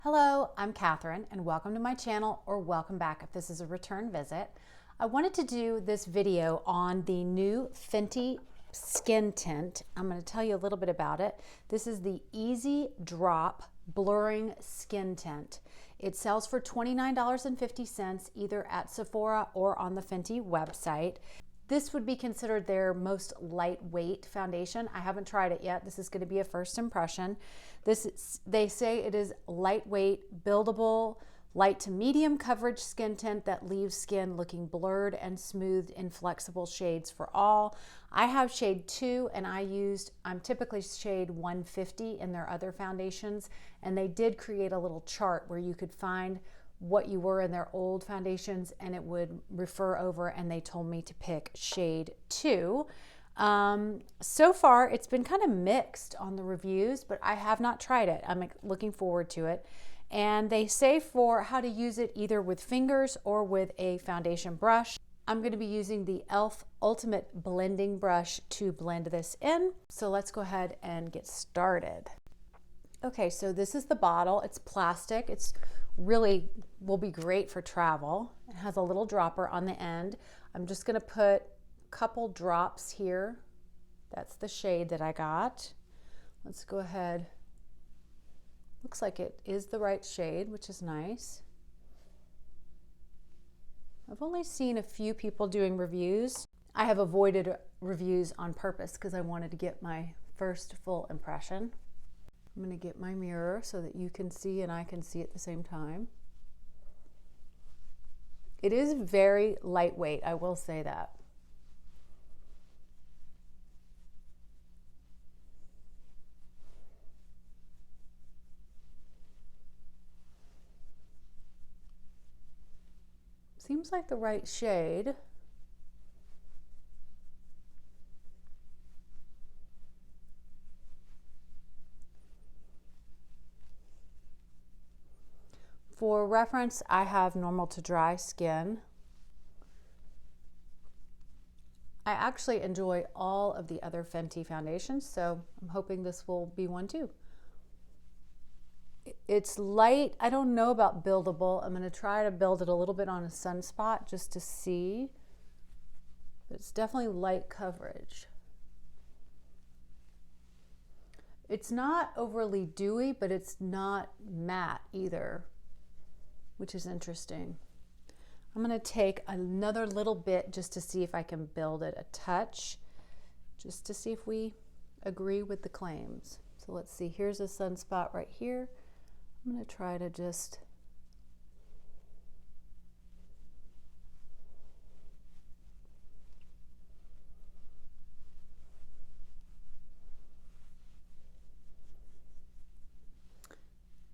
Hello, I'm Catherine and welcome to my channel, or welcome back if this is a return visit. I wanted to do this video on the new Fenty Skin Tint. I'm going to tell you a little bit about it. This is the Easy Drop Blurring Skin Tint. It sells for $29.50 either at Sephora or on the Fenty website. This would be considered their most lightweight foundation. I haven't tried it yet. This is going to be a first impression. They say it is lightweight, buildable, light to medium coverage skin tint that leaves skin looking blurred and smoothed in flexible shades for all. I have shade 2 and I'm typically shade 150 in their other foundations, and they did create a little chart where you could find what you were in their old foundations and it would refer over, and they told me to pick shade 2. So far it's been kind of mixed on the reviews, but I have not tried it. I'm looking forward to it. And they say for how to use it either with fingers or with a foundation brush. I'm going to be using the e.l.f. Ultimate Blending Brush to blend this in. So let's go ahead and get started. Okay, so this is the bottle. It's plastic. It's really will be great for travel. It has a little dropper on the end. I'm just going to put a couple drops here. That's the shade that I got. Let's go ahead. Looks like it is the right shade, which is nice. I've only seen a few people doing reviews. I have avoided reviews on purpose because I wanted to get my first full impression. I'm going to get my mirror so that you can see and I can see at the same time. It is very lightweight, I will say that. Seems like the right shade. For reference, I have normal to dry skin. I actually enjoy all of the other Fenty foundations, so I'm hoping this will be one too. It's light. I don't know about buildable. I'm going to try to build it a little bit on a sunspot just to see. It's definitely light coverage. It's not overly dewy, but it's not matte either, which is interesting. I'm going to take another little bit just to see if I can build it a touch, just to see if we agree with the claims. So let's see, here's a sunspot right here. I'm going to try to just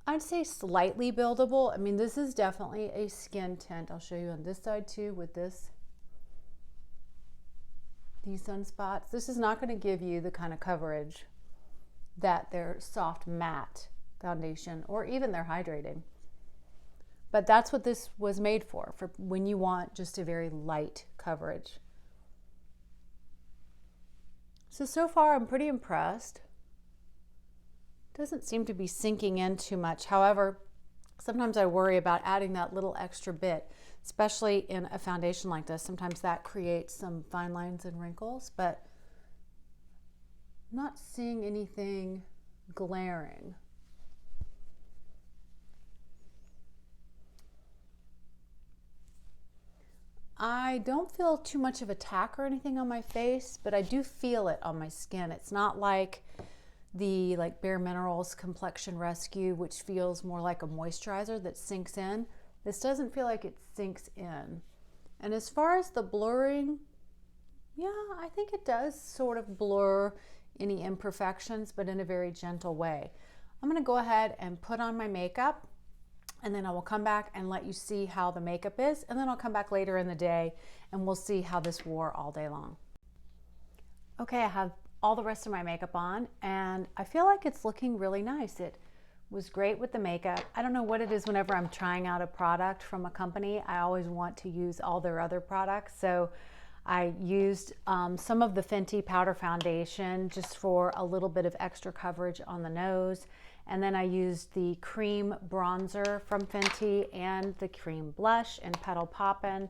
I'd say slightly buildable. I mean, this is definitely a skin tint. I'll show you on this side too with these sunspots. This is not going to give you the kind of coverage that their soft matte foundation or even their hydrating. But that's what this was made for when you want just a very light coverage. So far I'm pretty impressed. Doesn't seem to be sinking in too much. However, sometimes I worry about adding that little extra bit, especially in a foundation like this. Sometimes that creates some fine lines and wrinkles, but I'm not seeing anything glaring. I don't feel too much of a tack or anything on my face, but I do feel it on my skin. It's not like the Bare Minerals Complexion Rescue, which feels more like a moisturizer that sinks in. This doesn't feel like it sinks in. And as far as the blurring, yeah, I think it does sort of blur any imperfections, but in a very gentle way. I'm going to go ahead and put on my makeup, and then I will come back and let you see how the makeup is, and then I'll come back later in the day and we'll see how this wore all day long. Okay, I have all the rest of my makeup on and I feel like it's looking really nice. It was great with the makeup. I don't know what it is whenever I'm trying out a product from a company. I always want to use all their other products. So I used some of the Fenty powder foundation just for a little bit of extra coverage on the nose. And then I used the cream bronzer from Fenty and the cream blush in Petal Poppin.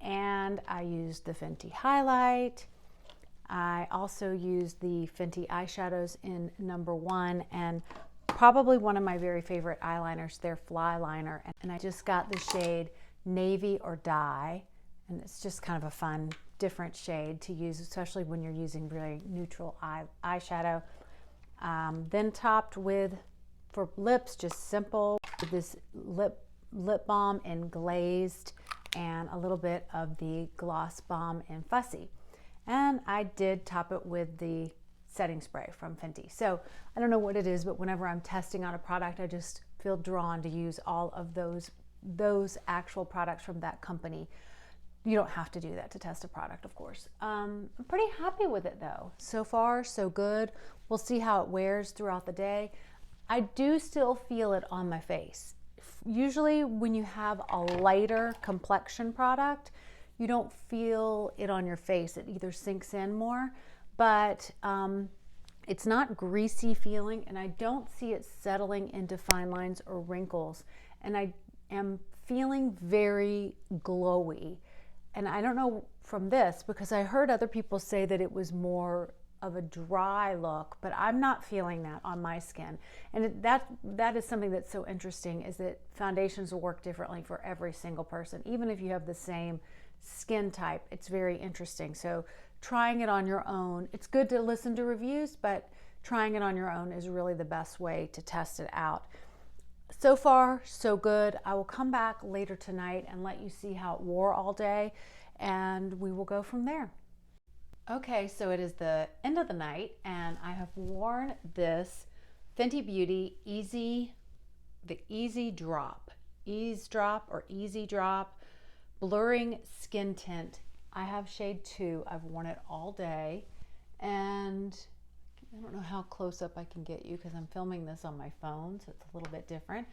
And I used the Fenty Highlight. I also used the Fenty eyeshadows in #1, and probably one of my very favorite eyeliners, their Flyliner. And I just got the shade Navy or Dye, and it's just kind of a fun, different shade to use, especially when you're using really neutral eyeshadow. Then topped with, for lips, just simple, with this lip balm in Glazed and a little bit of the Gloss Balm in Fussy. And I did top it with the setting spray from Fenty. So I don't know what it is, but whenever I'm testing on a product, I just feel drawn to use all of those actual products from that company. You don't have to do that to test a product, of course. I'm pretty happy with it though. So far, so good. We'll see how it wears throughout the day. I do still feel it on my face. Usually when you have a lighter complexion product, you don't feel it on your face. It either sinks in more, but it's not greasy feeling, and I don't see it settling into fine lines or wrinkles. And I am feeling very glowy. And I don't know from this, because I heard other people say that it was more of a dry look, but I'm not feeling that on my skin. And that is something that's so interesting, is that foundations will work differently for every single person. Even if you have the same skin type, it's very interesting. So trying it on your own, it's good to listen to reviews, but trying it on your own is really the best way to test it out. So far, so good. I will come back later tonight and let you see how it wore all day, and we will go from there. Okay, so it is the end of the night, and I have worn this Fenty Beauty Easy Drop Blurring Skin Tint. I have shade 2. I've worn it all day, and I don't know how close up I can get you because I'm filming this on my phone, so it's a little bit different.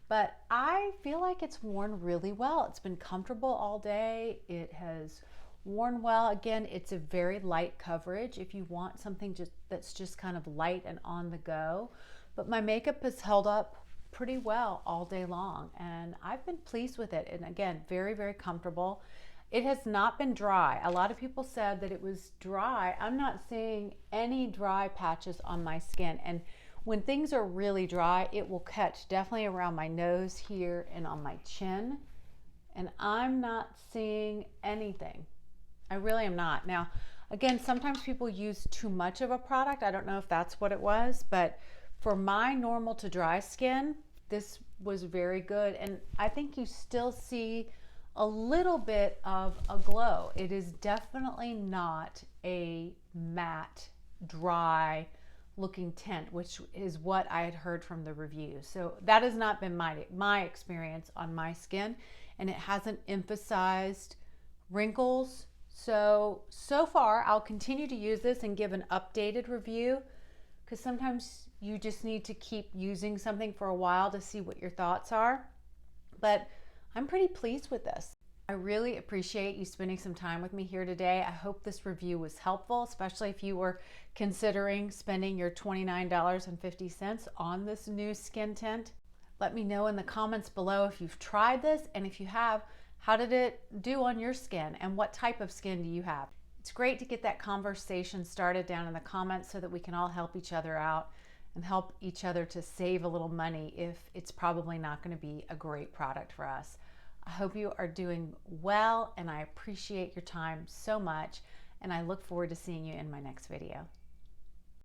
But I feel like it's worn really well. It's been comfortable all day. It has worn well. Again, it's a very light coverage if you want something that's just kind of light and on the go. But my makeup has held up pretty well all day long, and I've been pleased with it. And again, very, very comfortable. It has not been dry. A lot of people said that it was dry. I'm not seeing any dry patches on my skin. And when things are really dry, it will catch definitely around my nose here and on my chin. And I'm not seeing anything. I really am not. Now, again, sometimes people use too much of a product. I don't know if that's what it was, but for my normal to dry skin, this was very good. And I think you still see a little bit of a glow. It is definitely not a matte, dry looking tint, which is what I had heard from the reviews. So that has not been my experience on my skin, and it hasn't emphasized wrinkles. So far, I'll continue to use this and give an updated review, because sometimes you just need to keep using something for a while to see what your thoughts are. But I'm pretty pleased with this. I really appreciate you spending some time with me here today. I hope this review was helpful, especially if you were considering spending your $29.50 on this new skin tint. Let me know in the comments below if you've tried this, and if you have, how did it do on your skin, and what type of skin do you have? It's great to get that conversation started down in the comments so that we can all help each other out and help each other to save a little money if it's probably not going to be a great product for us. I hope you are doing well, and I appreciate your time so much, and I look forward to seeing you in my next video.